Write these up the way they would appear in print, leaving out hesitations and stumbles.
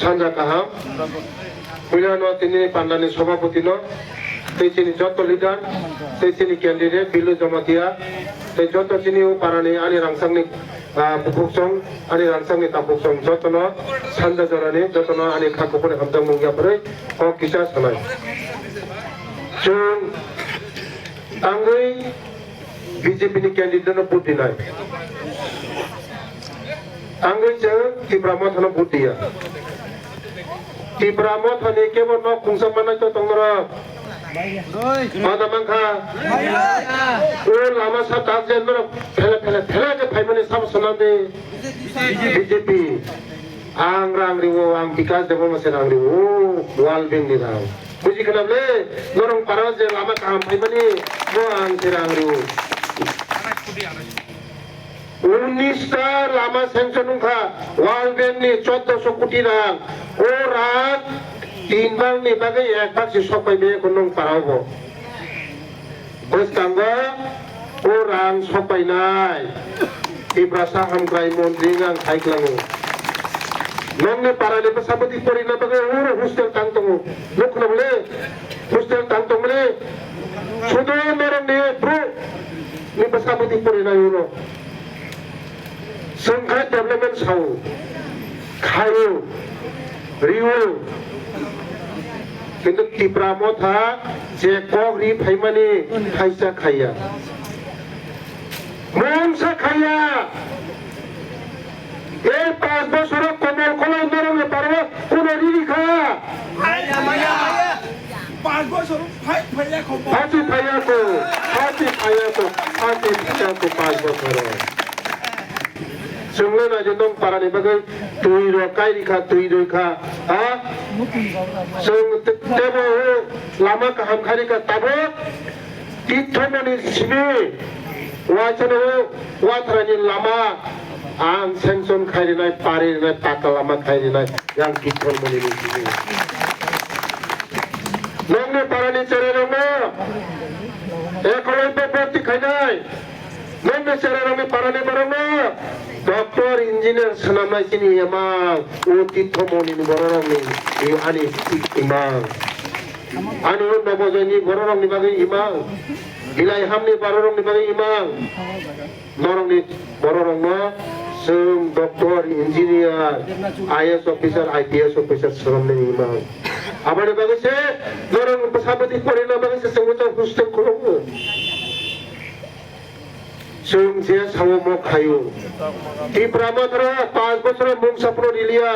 সানজা কাহাম বুঝানো তিনি পান্ডানি সভাপতি সেই চিনি যত লিডার সেই চিনি ক্যান্ডিডেট বিলু জমাতিয়া সেই যত চিনি পারানি আনি রাংসাংনি বুকুসং ani rangsangni tapusong jotono sanja jorani jotono ani khakupone hamjang mungya pore o kisa sanai chung tangui BJP ni candidate no puti nai tangui je Tibramo thana putia Tibramo thani kebo no kungsa mana to tongro Mada mangka, lama sa tajen no, phela ke phaimani sam sanande BJP, ang rang riwo ang bikas demo masih rang riwo, wal beng di rang. Puji kenapa le, norong paras je lama kaham phaimani, mo ang sirang riwo. 19টা lama sanction nungka, wal beng ni 1400 কোটি rang, orang 3 বার নি বাগে একবার সে সবাই মেয়ে কোন পারাবো বস্তাঙ্গা ও রাং সবাই নাই ইব্রাসা হামগ্রাই মন্ত্রী গাং খাইকলাঙ্গো নংনে পারালে সাপতি পরি না বাগে ও হোস্টেল টাংতঙ্গো লক্ষণ বলে হোস্টেল টাংতং বলে শুধু মেরং নে ব্রু নি সাপতি পরি না ইউনো সংখ্যা ডেভেলপমেন্ট সাউ খায়ো রিও কিন্তু Tibramo tha je kogri phaimani khaisa khaya mongsa khaya ei 5 বছর কমল কলাই নরমে পারবে কোন রিরি খা 5 বছর ফাইয়া খব হাতি ফাইয়া তো 5 বছর Sungguh najo dong para ni bagai tui rokai dikha tui roka, ah? Sung tebo lama kaham khari ka tabo, titho mani sini, wajano watrani lama, ang sanction khari nai pari nai taka lama khari nai, yang titho mani sini. Nongne para ni cere nongno, ekoloi beberti khai nai, nongne cere nongne para ni barongno. Doktor engineer senamai sini emang uti thomoni ni bororong ni ani imang ani nobojani bororong ni bagi imang bilai ham ni bororong ni bagi imang norong ni bororong ma sem doktor engineer IAS officer IPS officer seram ni imang abane bagi se norong pesabati porina bagi se senguta hostel kolong Sung dia sama mau kayu. Tibramo thara 5 বছর mung sapro dilia.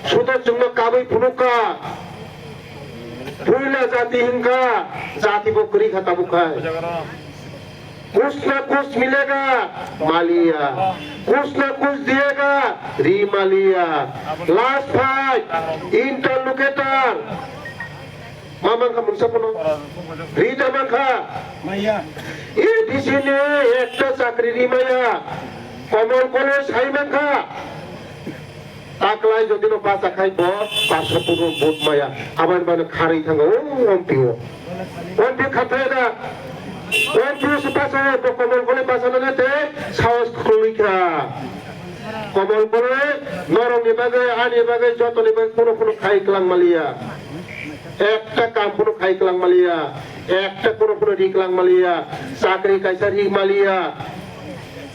Sudah cuma kabai punuka. Puila jati hingga jati bokri kata bukai. कुछ ना कुछ मिलेगा मालिया कुछ ना कुछ दिएगा रीमालिया last fight interlocutor Mamang kamu siapa no? Rida mangka. Maya. Di sini ekta sakri di Maya. Komol college hai mangka. Taklai jadi no pas akai bot pas sepuluh bot Maya. Aban ban khari thanga ompio. Ompio khatera. Ompio sepasa to komol college pasana nete saus khulika. Komol college norong ni bagai ani bagai joto ni bagai kuno khai kelang Malia. একটা কাম কোনো খাই কলাং মালিয়া একটা কোনো রি কলাং মালিয়া চাকরি কাইসা রি মালিয়া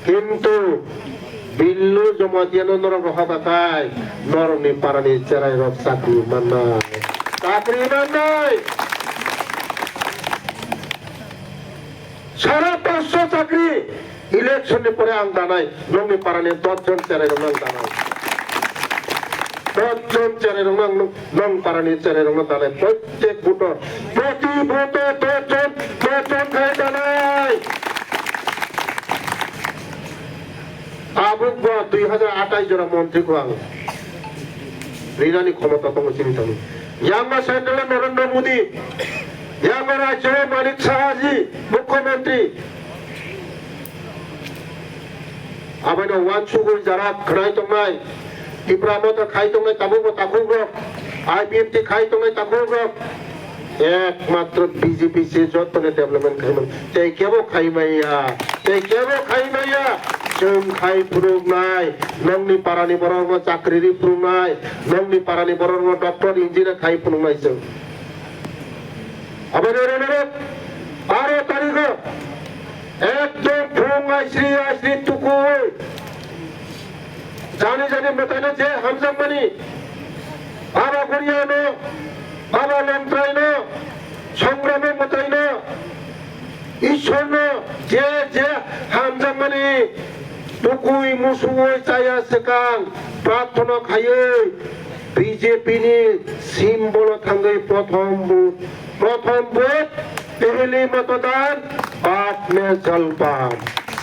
কিন্তু বিল্লু জমাতিয়ানো নরম রহাকাই নরমনি পারানি চেরাই রব চাকরি মান্নাই সারা 500 চাকরি ইলেকশনে পরে আং দানাই নরমনি পারানি 10 জন চেরাই রব আং দানাই 10 জন চেরাই রব নং পারানি চেরাই রব দানাই প্রত্যেক ভোটার প্রতি ভোটে 10 জন খাই দানাই আবুক 2028 জন মন্ত্রী কো আং রিরানি ক্ষমতা তো চিন্তা নেই ইয়াঙ্গা সেন্ট্রাল নরেন্দ্র মোদি ইয়াঙ্গা রাজ্য মানিক সাহাজি মুখ্যমন্ত্রী আবাইনো ওয়ানসুগুল যারা খাই তংনাই Tibramo ta khai tongai tabugo takugrok IPMT khai tongai takugrok একমাত্র বিজেপি সে যতনে ডেভেলপমেন্ট খাইমান তাই কেবো খাই মাইয়া जों खाय फुरुंनाय नोंनि पारानि बर'नो चाकरिनि फुरुंनाय नोंनि पारानि बर'नो डक्टर इन्जिनियार खाय फुरुंनाय जों आबादारिनो 12 तारिखो एकदम फुं आइस्रि तुकुय जाने बताने जे हामजांमानि बाबा गरियानो बाबा लंत्रायनो संग्रामे मतायनो ईश्वरनो जे हामजांमानि तुकुय मुसुय चाया सेकां प्रार्थना खायै बीजेपी नि सिम्बल थांगै प्रथम बुथ पहली मतदान बाद में जलपान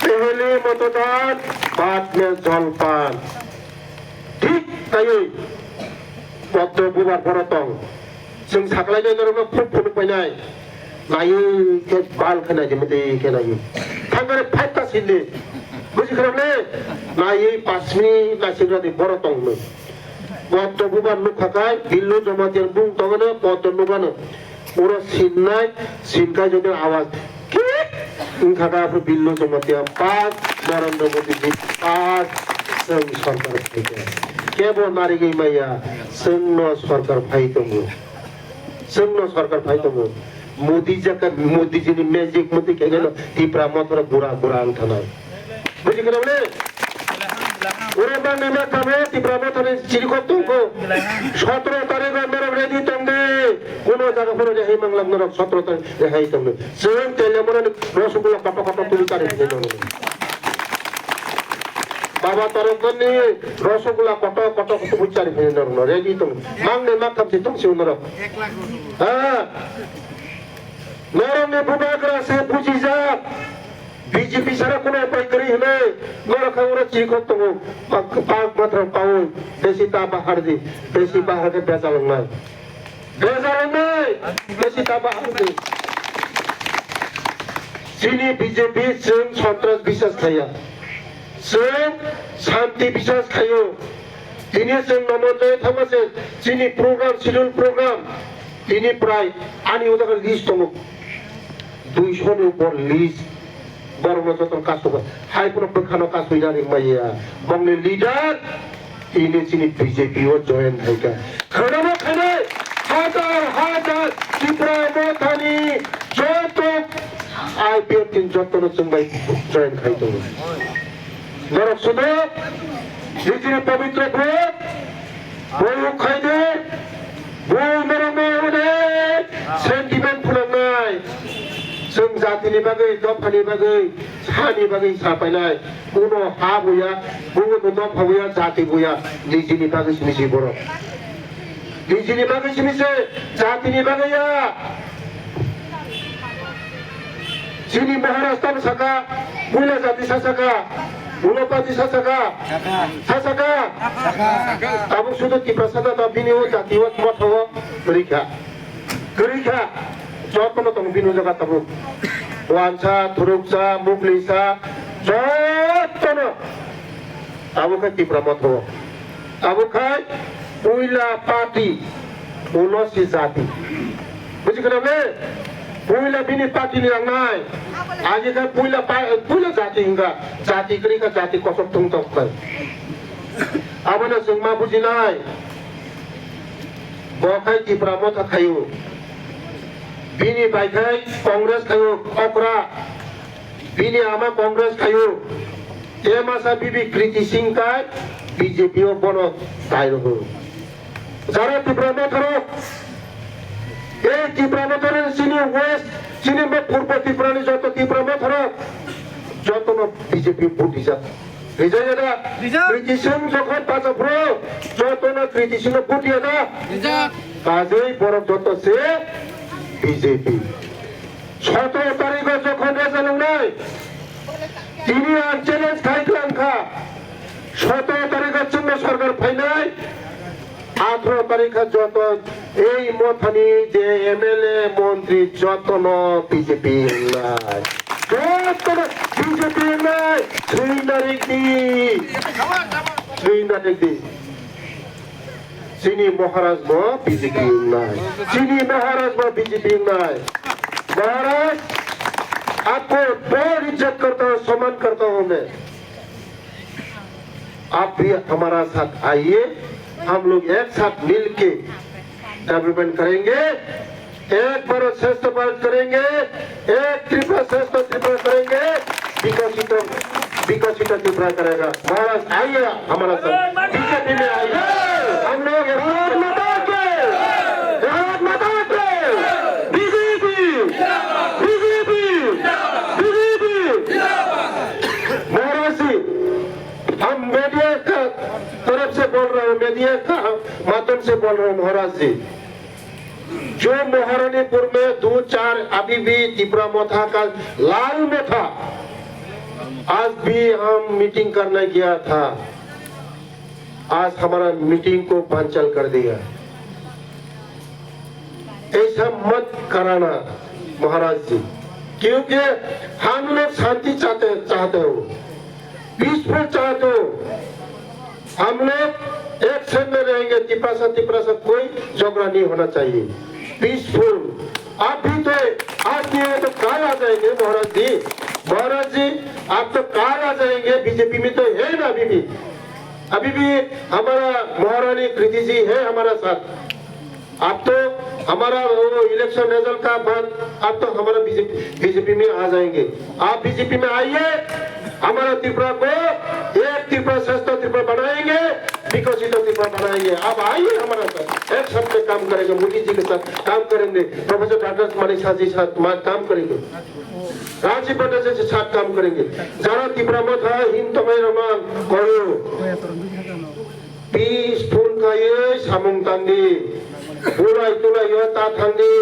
पहली मतदान बाद में जलपान ठीक तायै पद्म बुबार बरतं जों साख्लायनाय नरम फुट फैनाय नायै के बाल खोनाय जमदे के नायै थांगारे फाइटा सिले बुझि खराबले नायै पासनि नासिग्रादि बरतं नो पद्म बुबार नुखाखाय बिल्लु जमातियान बुं तगनो पद्म नुबानो पूरा सिन्नाय सिनका जो आवाज उनका बिल्लो जमातिया पास नरेंद्र मोदी जी पास संघ सरकार केवल नारी गई मैया संघ सरकार भाई तुम मोदी जी ने मैजिक मोदी कह गए तीपरा मथुरा बुरा अंगठाना बुझी गए बोले उड़ान नेमा कमे तीपरा मथुरा चिरको तुमको 17 तारीख मेरा रेडी तुमने কোনো জায়গা পরে রেহাই মাংলাম না 17 তারিখ রেহাই তোমরা সেম তেলে মনে রসগোল্লা কত তুলি তারে বাবা তরকনি রসগোল্লা কত বুচারি ফেলে নরম রেডি তুমি মাংনে মাখাম তুমি সুন্দর 1 লাখ হ্যাঁ নরমে বুবাগরা সে বুঝি যা বিজেপি সারা কোনো উপায় করি হলে নরখা ওরা চিক তো পাক মাত্র পাও বেশি তা বাহার দি বেশি বাহারকে বেচাল না बेसी ताबा चीनी बीजेपी जों सन्त्रास विश्वास खाया जों शांति विश्वास खायो दिनै जों नमनले थांगासे चीनी प्रोग्राम शिड्यूल प्रोग्राम दिनै प्राय आनि उदागर लिस्ट दङ 200 नि ऊपर लिस्ट बरम जतन कासो हाय पुनो बखानो कासो जानि माया बंगले लीडर दिनै चीनी बीजेपी ओ जॉइन थाइका खडमा खाने हजार त्रिपुरा मथानी जतो आईपीएल तीन जतो चंबाई जॉइन खाइतो नरक सुनो जिजिने पवित्र भोट बोयु खाइदे बोय मरमे सेन्टिमेन्ट फुलांनाय जों जातिनि बागै दफानि बागै सानि बागै सापायनाय कोनो हा बुया कोनो दफा बुया जाति बुया निजिनि बागै सिमिसि बर' निजिनि बागै सिमिसे जातिनि बागैया जिनि महाराष्ट्र साका बुला जाति साका बुलापाति साका ताबु सुदु तिप्रसादा ता बिनि ओ जाति ओ मथो गरिखा जतनो तङ बिनु जगा ताबु वानसा थुरुकसा मुगलिसा जतनो ताबु का तिप्रा मथो ताबु खाय पुइला पार्टी उनसी जाति बुझी गए पुइला बिनी पार्टी नि रंगाय आगे का पुइला जाति हिंगा जाति करी का जाति कसम तुम तक अब न संगमा बुझिनाय बखाय तिप्रा मथा खायो बिनी बाइखाय कांग्रेस खायो अकरा बिनी आमा कांग्रेस खायो एमासा बिबी कृति सिंह काय बीजेपी ओ बनो दायरो যারা তীব্রামা ধরো এই তীব্রামা ধরেন চিনি ওয়েস্ট চিনি পূর্ব তীব্রানি যত তীব্রামা ধরো যত বিজেপি ভোটি যা রিজাইরা ক্রিটিশন যখন পাঁচপ্র যত না ক্রিটিশন ভোটি না কাজেই বড় যত সে বিজেপি 17 তারিখে যখন রেজাল্ট নাই তিনি আর চ্যালেঞ্জ খাইলাম খা 17 তারিখের জন্য সরকার ফাইনাল 18 তারিখে যত এই মথানি যে এমএলএ মন্ত্রী যতন বিজেপি নাই যতন বিজেপি নাই 3 তারিখ দি চিনি মহারাজ বিজেপি নাই महाराज आपको बहुत इज्जत करता हूँ सम्मान करता हूँ मैं आप भी हमारा साथ आइए, हम लोग एक साथ मिलके डेवलपमेंट करेंगे, एक भारत श्रेष्ठ भारत करेंगे, एक त्रिपुरा श्रेष्ठ त्रिपुरा करेंगे, विकसित त्रिपुरा करेगा। महाराज आइए हमारा साथ, बीजेपी में आइए, हम लोग भारत माता के, भारत माता के, बीजेपी, बीजेपी, बीजेपी। महाराज जी, हम मीडिया का तरफ से बोल रहे हैं, मीडिया का माध्यम से बोल रहे हैं महाराज जी, जो महारानीपुर में 2-4 अभी भी त्रिपुरा मोथा का लाल में था, आज भी हम मीटिंग करने गया था, आज हमारा मीटिंग को बानचाल कर दिया। ऐसा मत कराना महाराज जी, क्योंकि हम लोग शांति चाहते हो, पीसफुल चाहते हो, हम लोग एक साथ में रहेंगे, त्रिपुरा से कोई झगड़ा नहीं होना चाहिए, पीसफुल। आप भी तो आज नहीं हो तो काल आ जाएंगे महाराज जी, महाराज जी आप तो काल आ जाएंगे, बीजेपी में तो है ना अभी भी हमारा महारानी कृति जी है हमारा साथ। आप तो हमारा वो इलेक्शन रिजल्ट का बाद आप तो हमारा बीजेपी में आ जाएंगे, आप बीजेपी में आइए, हमारा त्रिपुरा को एक त्रिपुरा श्रेष्ठ त्रिपुरा बनाएंगे, विकसित त्रिपुरा बनाएंगे। आप आइए हमारा साथ, एक साथ में काम करेंगे, मोदी जी के साथ काम करेंगे, प्रोफेसर डॉक्टर मानिक शाह जी के साथ काम करेंगे, राजीव भट्टाचार्य के साथ काम करेंगे। जरा त्रिपुरा में था हिम तमाई रमान करो पीसफुल का ये सामुंग तांगी बुलाई तुलाई ये ता थांगी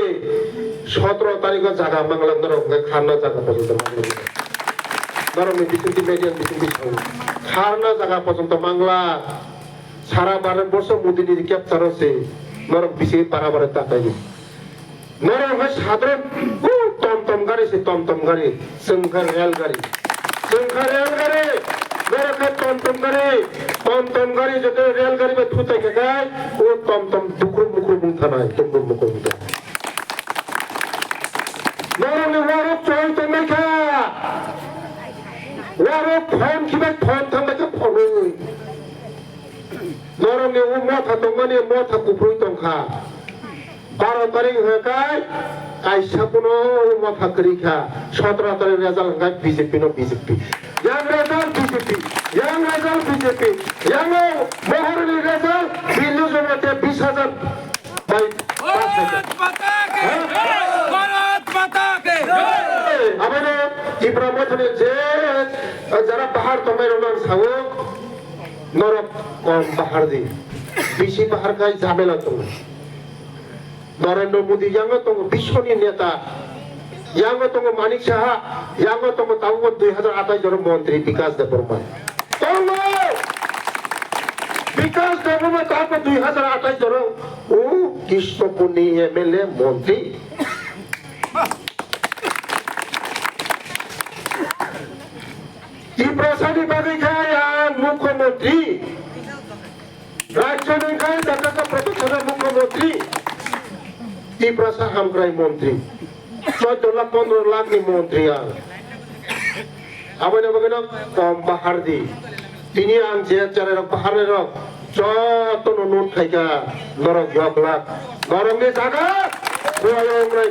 17 तारीख को जगह मंगलम दरो खाना जगह पसंद नरम में बिसुंती मेडियन बिसुंती खाना जगह पसंद मांगला सारा भारत वर्ष मोदी ने क्या तरह से नरम बिसे पारा बार ताकाई नरम है साधारण टम गाड़ी से टम गाड़ी संघर रेलगाड़ी नरम है टम गाड़ी जो रेलगाड़ी में थूते के गाय वो टम दुकुर मुंगता ना दुकुर मुंगता नरम ने वारो चोई तो नहीं क्या वारो फोन की बात फोन था मैं क्या फोन नरम ने वो मोथा तो मने मोथा कुपरुई तो खा 12 तारीख है काय ऐसा पुनो मोथा करी खा 17 तारीख रिजल्ट है बीजेपी नो बीजेपी yang BJP yang महारानी रिजल्ट बिल्लू जो मते 20,000 भाई भारत माता के अब ने त्रिपुरा मथने जे जरा पहाड़ तो मेरे नाम सावो नरक कम पहाड़ दी बीसी पहाड़ का झामेला तो नरेंद्र मोदी yang तो विश्वनी नेता yang तो मानिक शाह yang तो ताऊ 2028 जरो मंत्री विकास देवबर्मा तो विकास देवबर्मा ताऊ 2028 जरो ओ कृष्णपुनी एमएलए मंत्री त्रिपुरा बागिखाया मुख्यमंत्री राज्य में खाए दादा का प्रतिष्ठा मुख्यमंत्री त्रिपुरा हमक्राई मंत्री 14 लाख 15 लाख ni मंत्री अब ने बगैर कम बाहर दी तीन आं जे चारे रख बाहर ने रख जो नोट खाइका नरक 1 लाख नरक ने जागा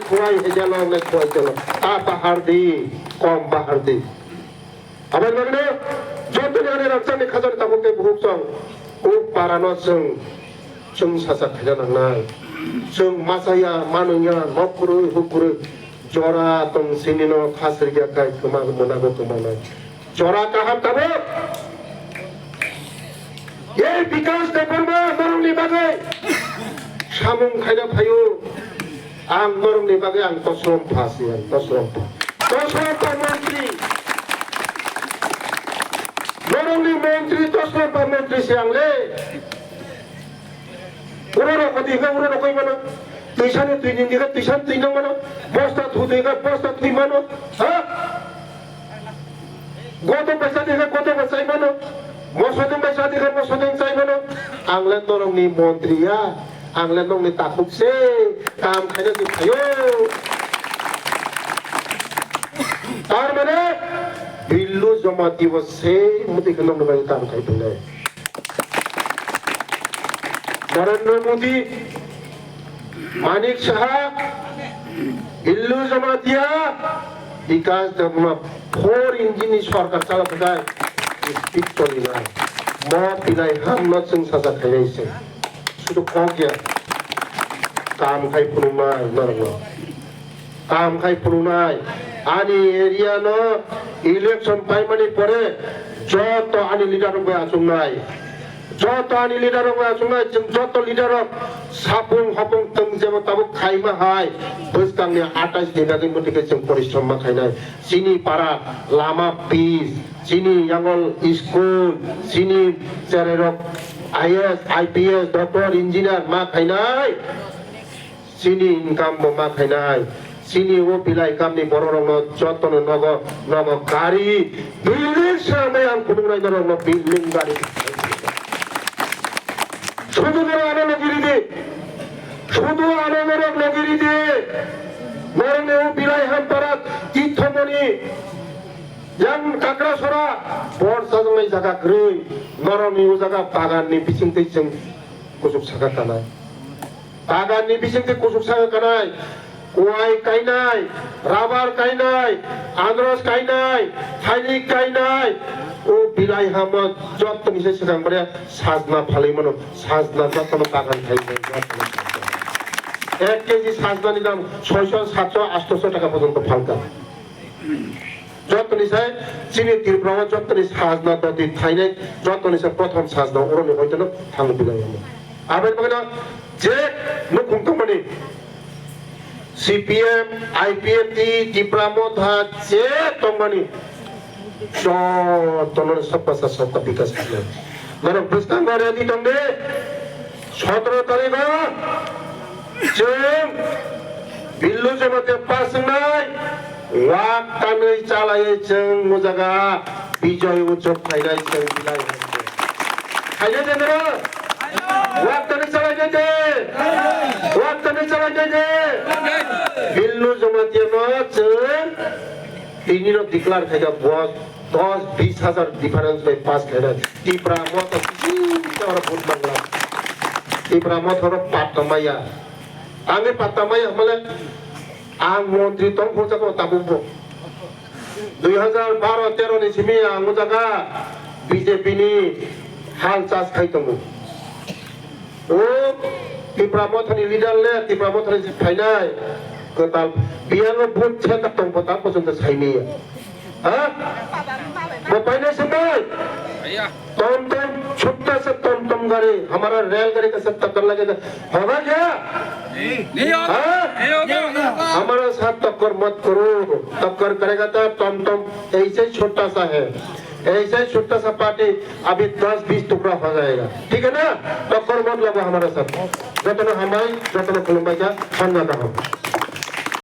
खुआई है जलो ने खुआई चलो आ बाहर दी कम बाहर दी अब ने बगैर जो तो ने रखता ने खजर तक के भूख संग ओ पारानो संग सासा खजना ना संग मासाया मानुया नकुरु हुकुरु जोरा तुम सिनिनो खासर गया काय कमाल मनागो कमाना जोरा कहां तब ये विकास देवबर्मा नरमनि बागे सामुं खायना फायो आं नरमनि बागे आं तस्रम फासि आं तस्रम मंत्री नरमनि मंत्री तस्रम मंत्री से आंले उरो कोई मानो तुइसाने तुइनिंदिगा तुइसान तुइनां मानो बस्ता थुदैगा बस्ता तुइ मानो हां गतो पैसा दिगा गतो पैसा मानो मसदों पैसा दिगा मसदों चाइ मानो आंले नरमनि मन्त्रीया आंले नंनि ताखुबसे काम खायना दिखायो तार माने बिल्लु जमा दिवस से मुदिखौ नंनि बाय काम खायफिननाय नरेंद्र मोदी मानिक शाह बिल्लू जमातिया विकास डेभलप 4 इंजिननि सरकार चालाफैनाय स्पिड चलिनाय मद बिलाइ हामला जों साजा खायनायसै শুধু কগিয়া কাম খাই ফুনুনাय नरगो কাম খাই ফুনুनाय आनी एरिया न इलेक्शन पाइमानि परे जत आनी लिडार गय आसुंनाय जत आनी लिडार गय आसुंनाय जों जत लिडार सापुं हपुं तों जेबो ताबो खाइमा हाय बोसगांनि 28 दिनाजों मथिके जों परिश्रम मा खायनाय सिनि पारा लामा पिस सिनि यांगल स्कुल सिनि चेरेरक आईएएस आईपीएस डॉक्टर इंजिनियर मा खायनाय सिनि इनकाम मा खायनाय सिनि वो बिलाइ कामनि बररंग जतन नग नग गारि बिल्डिं सामे आं खुदुंनाय नरंग बिल्डिं गारि শুধু আনো লগিরিদে শুধু আনো লগিরিদে নরনে বিলাই হামপারাত তীর্থমণি yang kakrasora bor sajangai jaga grei noroni o jaga baganni bisingte जों kusuk saga kanai baganni bisingte kusuk saga kanai goi kainai rabar kainai andros kainai thainik kainai o bilai hamot jotto nise segang bare sajna phalai mano sajna jotto bagan kainai এক KG সাজনানি দাম 600 700 800 টাকা পর্যন্ত ফালকা যতনি চাই চিনি তীব্রমা যতনি সাজনা দতি থাইনে যতনি চাই প্রথম সাজনা ওরনি হইতো না থাঙ্গ বিলাই আবার বাগনা যে মুখুংতমনি সিপিএম আইপিএম টি তীব্রমা যে তংমানি যতনের সবসা সবকা বিকাশ হলো মানে প্রস্তাব করে দি তংদে 17 তারিখ जों बिल्लु जमाते पासनाय वाक्तानै चालायै जों मोजागा बिजय उत्सव फायनाय जों बिलाइ खायनो देनो वाक्तानै चालायै दे वाक्तानै चालायै दे बिल्लु जमाते न जों दिनिनो डिक्लार खायगा बस 10-20 हजार डिफरेंस में पास खायना तिब्रा मत और भूत मंगला तिब्रा मत और पाटमाया आंगे पाटमाया हमले आं मंत्री तंग फुजाको ताबुबो 2012-13 नि सिमी आं मुजागा बीजेपी नि हाल चास खाइतमु ओ तिब्रामथनि लिडार ले तिब्रामथनि फाइनाय गताल बियांगो भूत छेका तंग पता पसंद साइनी हा वो फाइनाय समय तम छोटा सा तम गाड़ी हमारा रेल गाड़ी का सब टक्कर लगेगा होगा क्या नहीं होगा हमारा साथ टक्कर मत करो टक्कर करेगा तो टम ऐसे छोटा सा है ऐसे छोटा सा पार्टी अभी 10-20 टुकड़ा हो जाएगा ठीक है ना टक्कर मत लगो हमारे साथ जतन हमारे जतन कुलुम्बाई का संग हो